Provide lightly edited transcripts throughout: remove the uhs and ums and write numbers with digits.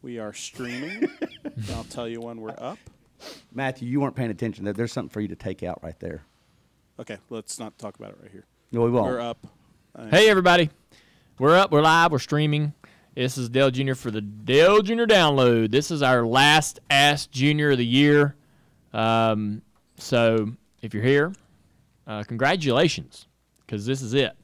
We are streaming. I'll tell you when we're up. Matthew, you weren't paying attention. There's something for you to take out right there. Okay, let's not talk about it right here. No, we won't. We're up. Hey, everybody. We're up. We're live. We're streaming. This is Dale Jr. for the Dale Jr. Download. This is our last Ask Junior of the year. So if you're here, congratulations, because this is it.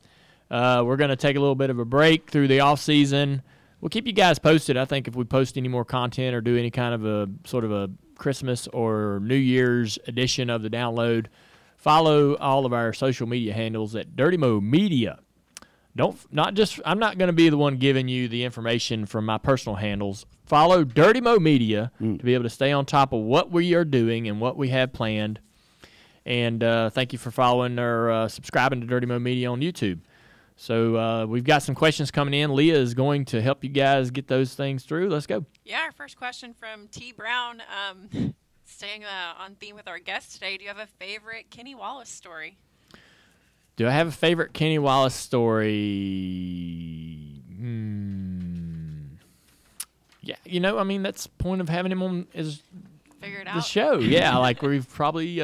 We're going to take a little bit of a break through the off season. We'll keep you guys posted. I think if we post any more content or do any kind of a sort of a Christmas or New Year's edition of the download, follow all of our social media handles at Dirty Mo Media. I'm not going to be the one giving you the information from my personal handles. Follow Dirty Mo Media to be able to stay on top of what we are doing and what we have planned. And thank you for following or subscribing to Dirty Mo Media on YouTube. So we've got some questions coming in. Leah is going to help you guys get those things through. Let's go. Yeah, our first question from T. Brown. Staying on theme with our guest today, do you have a favorite Kenny Wallace story? Do I have a favorite Kenny Wallace story? Yeah, I mean, that's the point of having him on is Figure it the out. show. Yeah, like we've probably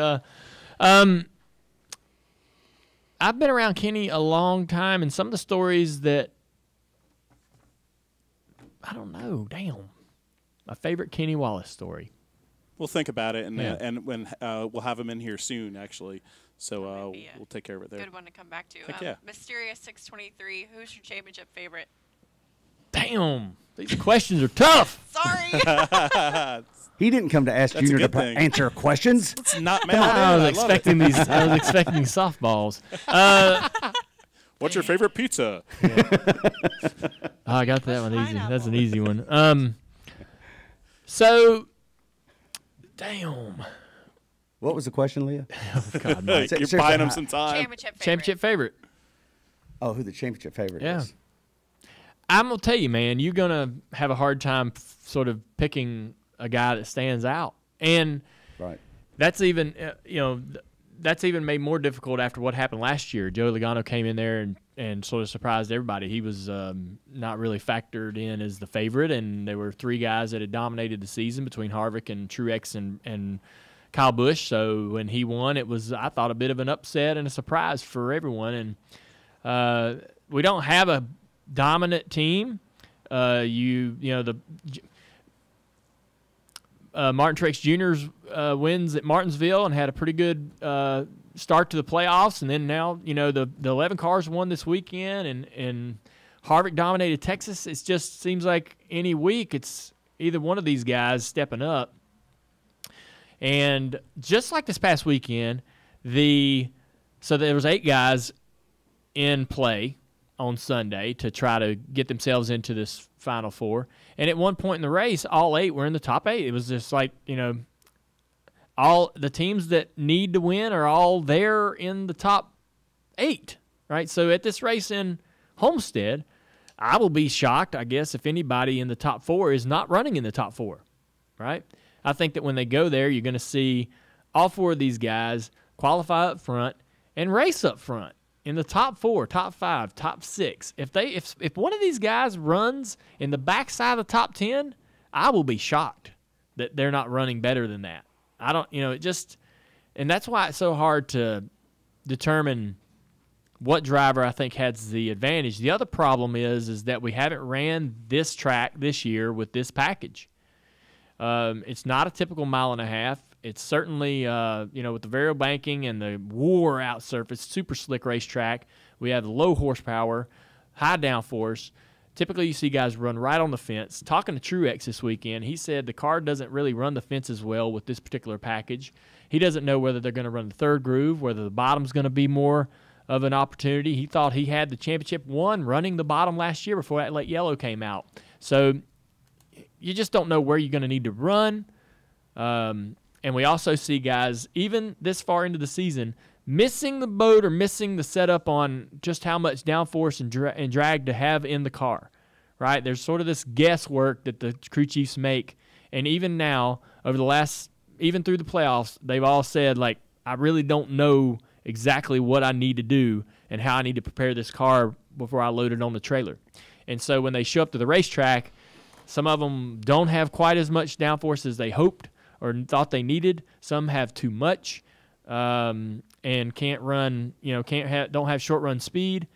I've been around Kenny a long time, and some of the stories that I don't know. Damn, my favorite Kenny Wallace story. We'll think about it, and Yeah. and when we'll have him in here soon, actually. So Maybe we'll take care of it there. Good one to come back to. Heck yeah. Mysterious 623. Who's your championship favorite? Damn, these questions are tough. Sorry. He didn't come to ask That's a Junior good to thing. answer questions. It's not mad. I was love it. expecting these. I was expecting softballs. What's your favorite pizza? Oh, I got that one easy. Pineapple. That's an easy one. So, damn. What was the question, Leah? God, Mike. You're seriously, buying him how- some time. Championship favorite. Championship favorite. Oh, who the championship favorite Yeah. is? I'm gonna tell you, man, you're gonna have a hard time sort of picking a guy that stands out, and Right. that's even that's even made more difficult after what happened last year. Joe Logano came in there and sort of surprised everybody. He was not really factored in as the favorite, and there were three guys that had dominated the season between Harvick and Truex and Kyle Busch. So when he won, it was, I thought, a bit of an upset and a surprise for everyone. And we don't have a dominant team. Martin Truex Jr.'s wins at Martinsville and had a pretty good start to the playoffs, and then now the 11 cars won this weekend, and Harvick dominated Texas. It just seems like any week it's either one of these guys stepping up. And just like this past weekend, so there was 8 guys in play on Sunday to try to get themselves into this Final Four. And at one point in the race, all 8 were in the top 8. It was just like, all the teams that need to win are all there in the top 8, right? So at this race in Homestead, I will be shocked, I guess, if anybody in the top 4 is not running in the top 4, right? I think that when they go there, you're going to see all 4 of these guys qualify up front and race up front in the top 4, top 5, top 6. If one of these guys runs in the backside of the top 10, I will be shocked that they're not running better than that. I don't, and that's why it's so hard to determine what driver I think has the advantage. The other problem is that we haven't ran this track this year with this package. It's not a typical 1.5 miles. It's certainly, with the variable banking and the wore-out surface, super slick racetrack. We have low horsepower, high downforce. Typically, you see guys run right on the fence. Talking to Truex this weekend, he said the car doesn't really run the fence as well with this particular package. He doesn't know whether they're going to run the third groove, whether the bottom's going to be more of an opportunity. He thought he had the championship won running the bottom last year before that late yellow came out. So you just don't know where you're going to need to run. And we also see guys, even this far into the season, missing the boat or missing the setup on just how much downforce and drag to have in the car, right? There's sort of this guesswork that the crew chiefs make. And even now, over the last, even through the playoffs, they've all said, like, I really don't know exactly what I need to do and how I need to prepare this car before I load it on the trailer. And so when they show up to the racetrack, Some of them don't have quite as much downforce as they hoped or thought they needed. Some have too much and can't run, don't have short run speed.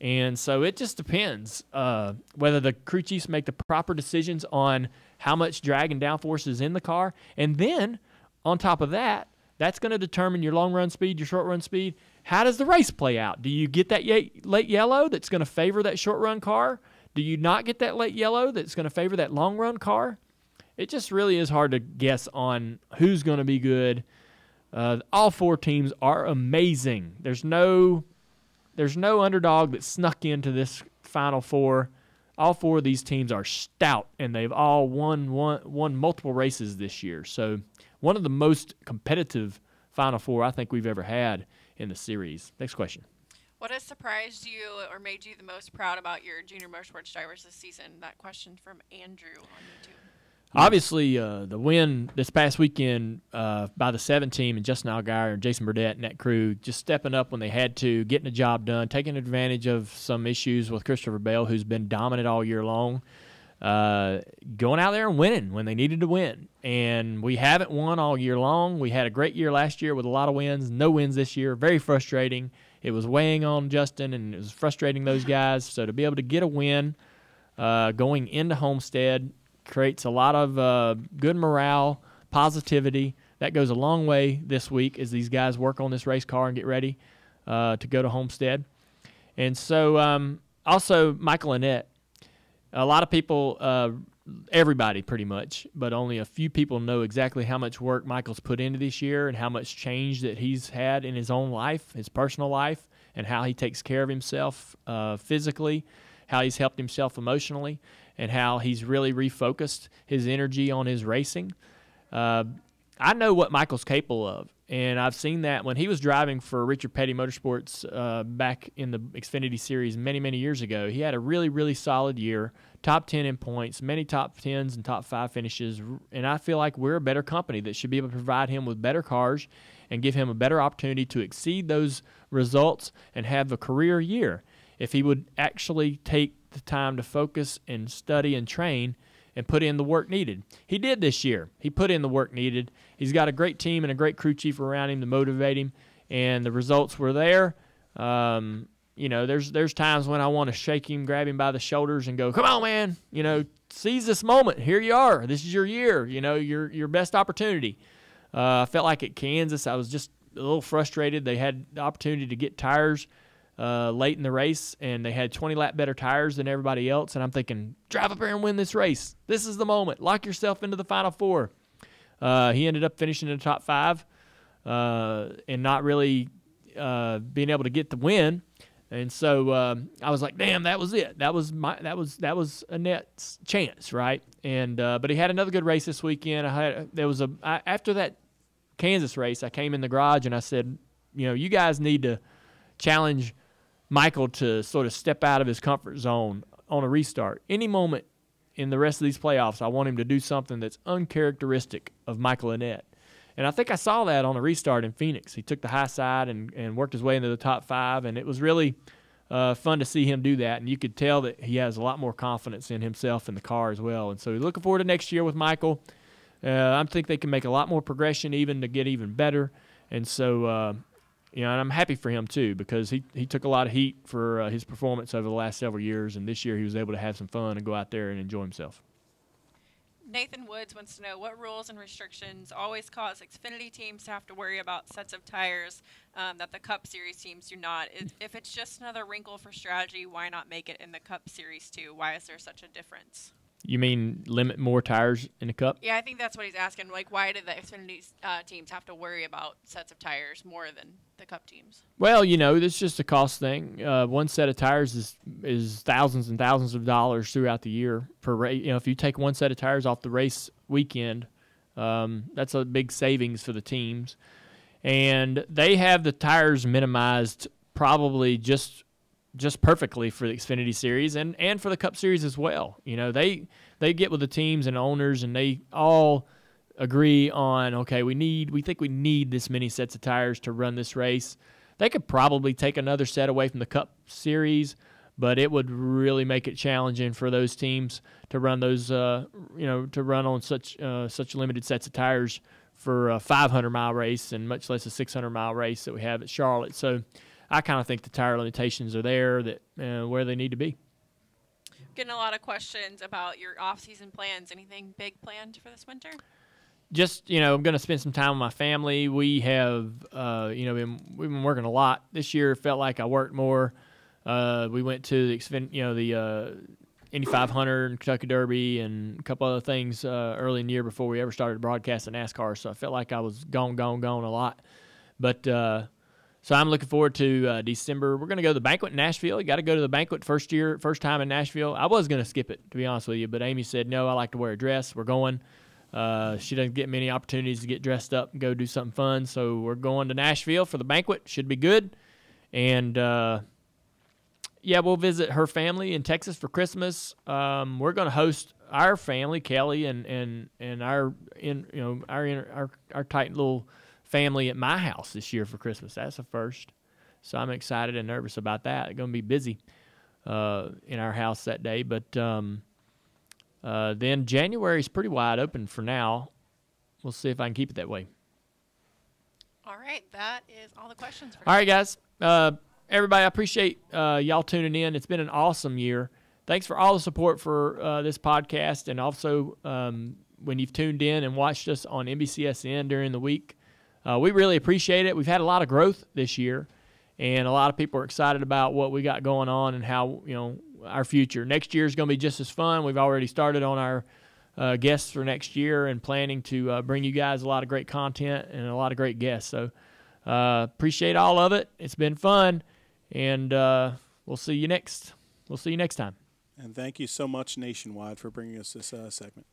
And so it just depends whether the crew chiefs make the proper decisions on how much drag and downforce is in the car. And then on top of that, that's going to determine your long run speed, your short run speed. How does the race play out? Do you get that late yellow that's going to favor that short run car? Do you not get that late yellow that's going to favor that long run car? It just really is hard to guess on who's going to be good. All four teams are amazing. There's no underdog that snuck into this Final Four. All four of these teams are stout, and they've all won multiple races this year. So one of the most competitive Final Four I think we've ever had in the series. Next question. What has surprised you or made you the most proud about your junior motorsports drivers this season? That question from Andrew on YouTube. Obviously, the win this past weekend by the 7 team and Justin Allgaier and Jason Burdett and that crew just stepping up when they had to, getting the job done, taking advantage of some issues with Christopher Bell, who's been dominant all year long, going out there and winning when they needed to win. And we haven't won all year long. We had a great year last year with a lot of wins, no wins this year, very frustrating. It was weighing on Justin, and it was frustrating those guys. So to be able to get a win going into Homestead creates a lot of good morale, positivity. That goes a long way this week as these guys work on this race car and get ready to go to Homestead. And so also Michael Annett. A lot of people, everybody pretty much, but only a few people know exactly how much work Michael's put into this year and how much change that he's had in his own life, his personal life, and how he takes care of himself physically, how he's helped himself emotionally, and how he's really refocused his energy on his racing. I know what Michael's capable of, and I've seen that when he was driving for Richard Petty Motorsports back in the Xfinity Series many, many years ago. He had a really, really solid year, top 10 in points, many top 10s and top 5 finishes, and I feel like we're a better company that should be able to provide him with better cars and give him a better opportunity to exceed those results and have a career year if he would actually take the time to focus and study and train and put in the work needed. He did this year. He put in the work needed. He's got a great team and a great crew chief around him to motivate him, and the results were there. There's times when I want to shake him, grab him by the shoulders, and go, "Come on, man! Seize this moment. Here you are. This is your year. Your best opportunity." I felt like at Kansas, I was just a little frustrated. They had the opportunity to get tires late in the race, and they had 20-lap better tires than everybody else. And I'm thinking, drive up here and win this race. This is the moment. Lock yourself into the Final Four. He ended up finishing in the top 5 and not really being able to get the win. And so I was like, damn, that was it. That was Annett's chance, right? And but he had another good race this weekend. After that Kansas race, I came in the garage and I said, you guys need to challenge Michael to sort of step out of his comfort zone on a restart. Any moment in the rest of these playoffs, I want him to do something that's uncharacteristic of Michael Annett. And I think I saw that on a restart in Phoenix. He took the high side and worked his way into the top 5, and it was really fun to see him do that. And you could tell that he has a lot more confidence in himself and the car as well. And so looking forward to next year with Michael. I think they can make a lot more progression even to get even better. And so and I'm happy for him too, because he took a lot of heat for his performance over the last several years, and this year he was able to have some fun and go out there and enjoy himself. Nathan Woods wants to know what rules and restrictions always cause Xfinity teams to have to worry about sets of tires that the Cup Series teams do not. If it's just another wrinkle for strategy, why not make it in the Cup Series too? Why is there such a difference? You mean limit more tires in the Cup? Yeah, I think that's what he's asking. Like, why did the Xfinity teams have to worry about sets of tires more than the Cup teams? Well, it's just a cost thing. One set of tires is thousands and thousands of dollars throughout the year per race. If you take one set of tires off the race weekend, that's a big savings for the teams. And they have the tires minimized probably just perfectly for the Xfinity Series and for the Cup Series as well. They get with the teams and owners, and they all agree on, okay, we think we need this many sets of tires to run this race. They could probably take another set away from the Cup Series, but it would really make it challenging for those teams to run those, to run on such limited sets of tires for a 500-mile race and much less a 600-mile race that we have at Charlotte. So I kind of think the tire limitations are there, that where they need to be. Getting a lot of questions about your off-season plans. Anything big planned for this winter? Just, I'm going to spend some time with my family. We have, we've been working a lot. This year felt like I worked more. We went to the Indy 500 and Kentucky Derby and a couple other things early in the year before we ever started broadcasting NASCAR. So I felt like I was gone a lot. But so I'm looking forward to December. We're going to go to the banquet in Nashville. You got to go to the banquet first time in Nashville. I was going to skip it, to be honest with you, but Amy said, no, I like to wear a dress. We're going. She doesn't get many opportunities to get dressed up and go do something fun. So we're going to Nashville for the banquet. Should be good. And, we'll visit her family in Texas for Christmas. We're going to host our family, Kelly, and our tight little family at my house this year for Christmas. That's a first. So I'm excited and nervous about that. It's going to be busy in our house that day. But then January is pretty wide open for now. We'll see if I can keep it that way. All right. That is all the questions for All right, guys. Everybody, I appreciate y'all tuning in. It's been an awesome year. Thanks for all the support for this podcast, and also when you've tuned in and watched us on NBCSN during the week. We really appreciate it. We've had a lot of growth this year, and a lot of people are excited about what we got going on and how, our future. Next year is going to be just as fun. We've already started on our guests for next year and planning to bring you guys a lot of great content and a lot of great guests. So appreciate all of it. It's been fun, and we'll see you next time. And thank you so much, Nationwide, for bringing us this segment.